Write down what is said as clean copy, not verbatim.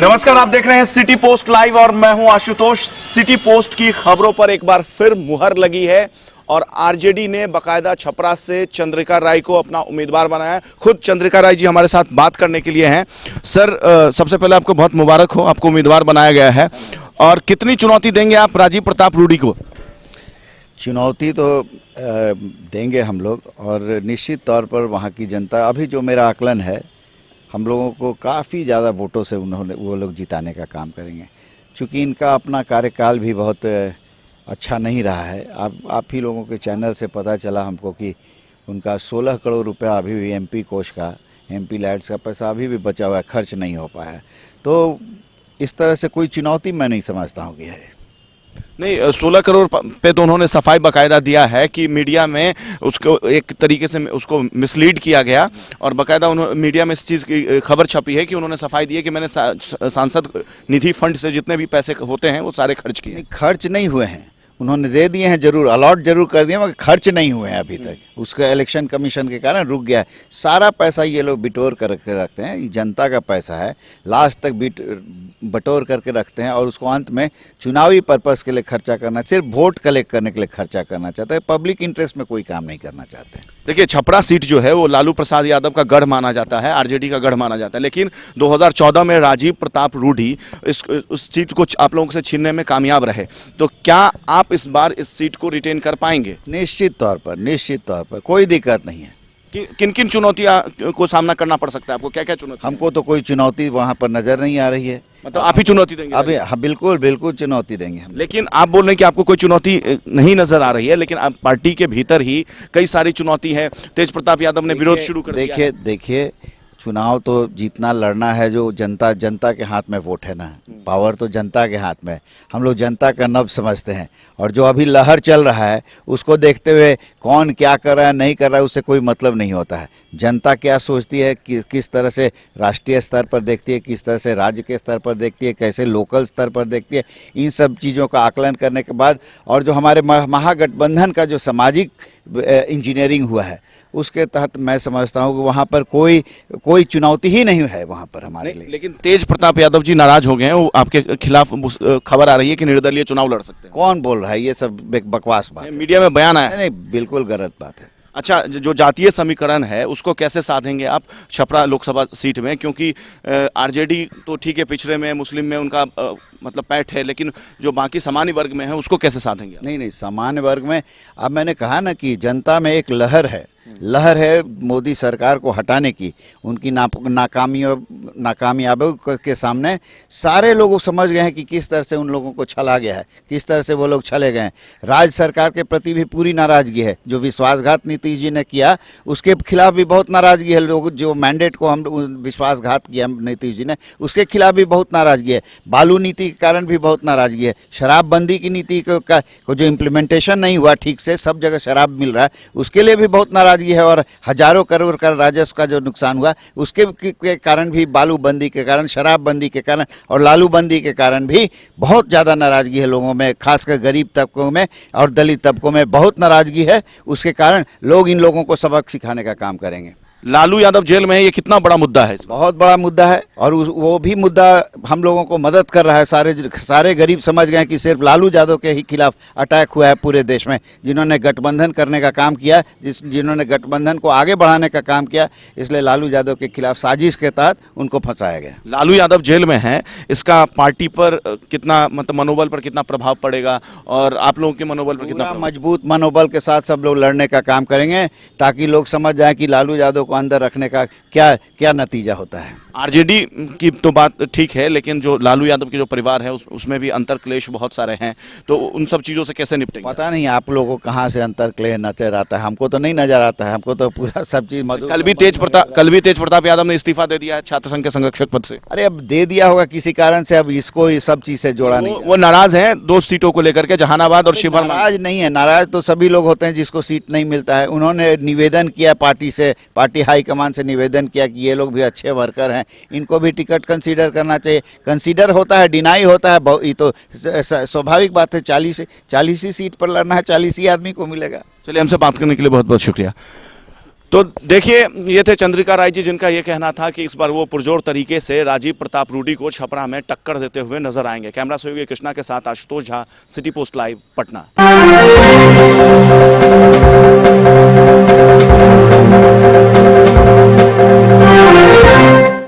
नमस्कार, आप देख रहे हैं सिटी पोस्ट लाइव और मैं हूं आशुतोष। सिटी पोस्ट की खबरों पर एक बार फिर मुहर लगी है और आरजेडी ने बकायदा छपरा से चंद्रिका राय को अपना उम्मीदवार बनाया है। खुद चंद्रिका राय जी हमारे साथ बात करने के लिए हैं। सर, सबसे पहले आपको बहुत मुबारक हो, आपको उम्मीदवार बनाया गया है। और कितनी चुनौती देंगे आप राजीव प्रताप रूडी को? चुनौती तो देंगे हम लोग, और निश्चित तौर पर वहाँ की जनता, अभी जो मेरा आकलन है, हम लोगों को काफ़ी ज़्यादा वोटों से वो लोग जिताने का काम करेंगे। क्योंकि इनका अपना कार्यकाल भी बहुत अच्छा नहीं रहा है। आप ही लोगों के चैनल से पता चला हमको कि उनका 16 करोड़ रुपया अभी भी एमपी कोष का, एमपी लैड्स का पैसा अभी भी बचा हुआ है, खर्च नहीं हो पाया है। तो इस तरह से कोई चुनौती मैं नहीं समझता हूँ कि है। नहीं, 16 करोड़ पे तो उन्होंने सफाई बकायदा दिया है कि मीडिया में उसको एक तरीके से उसको मिसलीड किया गया और बकायदा उन्होंने मीडिया में इस चीज़ की खबर छपी है कि उन्होंने सफाई दी है कि मैंने सांसद निधि फंड से जितने भी पैसे होते हैं वो सारे खर्च किए। खर्च नहीं हुए हैं, उन्होंने दे दिए हैं, जरूर अलॉट जरूर कर दिए, मगर खर्च नहीं हुए हैं अभी तक। उसका इलेक्शन कमीशन के कारण रुक गया है। सारा पैसा ये लोग बिटोर कर रखते हैं, ये जनता का पैसा है, लास्ट तक बटोर करके रखते हैं और उसको अंत में चुनावी पर्पस के लिए खर्चा करना, सिर्फ वोट कलेक्ट करने के लिए खर्चा करना चाहते हैं। पब्लिक इंटरेस्ट में कोई काम नहीं करना चाहते हैं। देखिए, छपरा सीट जो है वो लालू प्रसाद यादव का गढ़ माना जाता है, आरजेडी का गढ़ माना जाता है, लेकिन 2014 में राजीव प्रताप रूडी उस सीट को आप लोगों से छीनने में कामयाब रहे। तो क्या आप इस बार इस सीट को रिटेन कर पाएंगे? निश्चित तौर पर कोई दिक्कत नहीं है। किन किन चुनौतियों को सामना करना पड़ सकता है आपको? क्या क्या चुनौती? हमको तो कोई चुनौती वहाँ पर नजर नहीं आ रही है। मतलब आप ही चुनौती देंगे? अभी हाँ, बिल्कुल चुनौती देंगे हम। लेकिन आप बोल रहे हैं कि आपको कोई चुनौती नहीं नजर आ रही है, लेकिन आप पार्टी के भीतर ही कई सारी चुनौती है। तेज प्रताप यादव ने विरोध शुरू कर दिया है। देखिए, चुनाव तो जीतना लड़ना है, जो जनता के हाथ में वोट है ना, पावर तो जनता के हाथ में है। हम लोग जनता का नब्ज समझते हैं, और जो अभी लहर चल रहा है उसको देखते हुए कौन क्या कर रहा है नहीं कर रहा है उससे कोई मतलब नहीं होता है। जनता क्या सोचती है, किस तरह से राष्ट्रीय स्तर पर देखती है, किस तरह से राज्य के स्तर पर देखती है, कैसे लोकल स्तर पर देखती है, इन सब चीज़ों का आकलन करने के बाद, और जो हमारे महागठबंधन का जो सामाजिक इंजीनियरिंग हुआ है उसके तहत मैं समझता हूँ कि वहाँ पर कोई चुनौती ही नहीं है वहाँ पर हमारे लिए। लेकिन तेज प्रताप यादव जी नाराज हो गए हैं, वो आपके खिलाफ खबर आ रही है कि निर्दलीय चुनाव लड़ सकते हैं। कौन बोल रहा है? ये सब बकवास बात है। मीडिया में बयान आया। नहीं, बिल्कुल गलत बात है। अच्छा, जो जातीय समीकरण है उसको कैसे साधेंगे आप छपरा लोकसभा सीट में? क्योंकि आरजेडी तो ठीक है, पिछड़े में मुस्लिम में उनका मतलब पैठ है, लेकिन जो बाकी सामान्य वर्ग में है उसको कैसे साधेंगे आप? नहीं, सामान्य वर्ग में, अब मैंने कहा ना कि जनता में एक लहर है मोदी सरकार को हटाने की। उनकी नाकामयाबियों के सामने सारे लोग समझ गए हैं कि किस तरह से उन लोगों को छला गया है, किस तरह से वो लोग छले गए हैं। राज्य सरकार के प्रति भी पूरी नाराजगी है। जो विश्वासघात नीतीश जी ने किया उसके खिलाफ भी बहुत नाराजगी है। लोग जो मैंडेट को हम विश्वासघात किया नीतीश जी ने, उसके खिलाफ भी बहुत नाराजगी है। बालू नीति के कारण भी बहुत नाराजगी है। शराबबंदी की नीति को जो इम्प्लीमेंटेशन नहीं हुआ ठीक से, सब जगह शराब मिल रहा है, उसके लिए भी बहुत नाराजगी है। और हजारों करोड़ का राजस्व का जो नुकसान हुआ उसके के कारण भी, बालूबंदी के कारण, शराबबंदी के कारण और लालूबंदी के कारण भी बहुत ज़्यादा नाराजगी है लोगों में, खासकर गरीब तबकों में और दलित तबकों में बहुत नाराजगी है। उसके कारण लोग इन लोगों को सबक सिखाने का काम करेंगे। लालू यादव जेल में है, ये कितना बड़ा मुद्दा है? बहुत बड़ा मुद्दा है, और वो भी मुद्दा हम लोगों को मदद कर रहा है। सारे गरीब समझ गए कि सिर्फ लालू यादव के ही खिलाफ अटैक हुआ है पूरे देश में, जिन्होंने गठबंधन करने का काम किया, जिन्होंने गठबंधन को आगे बढ़ाने का काम किया। इसलिए लालू यादव के खिलाफ साजिश के तहत उनको फंसाया गया। लालू यादव जेल में है, इसका पार्टी पर कितना, मतलब मनोबल पर कितना प्रभाव पड़ेगा और आप लोगों के मनोबल पर कितना? मजबूत मनोबल के साथ सब लोग लड़ने का काम करेंगे, ताकि लोग समझ जाएं कि लालू यादव को अंदर रखने का क्या नतीजा होता है। आरजेडी की तो बात ठीक है, लेकिन जो लालू यादव के जो परिवार है उसमें भी अंतर्क्लेश बहुत सारे हैं, तो उन सब चीजों से कैसे निपटेंगे? पता नहीं आप लोगों को कहाँ से अंतर्क्लेश नजर आता है, हमको तो नहीं नजर आता है। हमको तो पूरा सब चीज कल भी तेज प्रताप यादव ने इस्तीफा दे दिया है छात्र संघ के संरक्षक पद से। अरे अब दे दिया होगा किसी कारण से, अब इसको ये सब चीज से जोड़ा नहीं। वो नाराज है 2 सीटों को लेकर के, जहानाबाद और शिवहर। नाराज नहीं है, नाराज तो सभी लोग होते हैं जिसको सीट नहीं मिलता है। उन्होंने निवेदन किया पार्टी हाईकमान से निवेदन किया कि ये लोग भी अच्छे वर्कर हैं, इनको भी टिकट कंसीडर करना चाहिए। कंसीडर होता है, डिनाई होता है, ये तो स्वाभाविक बात है। 40 ही सीट पर लड़ना है, 40 ही आदमी को मिलेगा। चलिए, हमसे बात करने के लिए बहुत बहुत शुक्रिया। तो देखिए, ये थे चंद्रिका राय जी, जिनका ये कहना था कि इस बार वो पुरजोर तरीके से राजीव प्रताप रूडी को छपरा में टक्कर देते हुए नजर आएंगे। कैमरा सहयोगी कृष्णा के साथ Ashutosh Jha, city post live, Patna.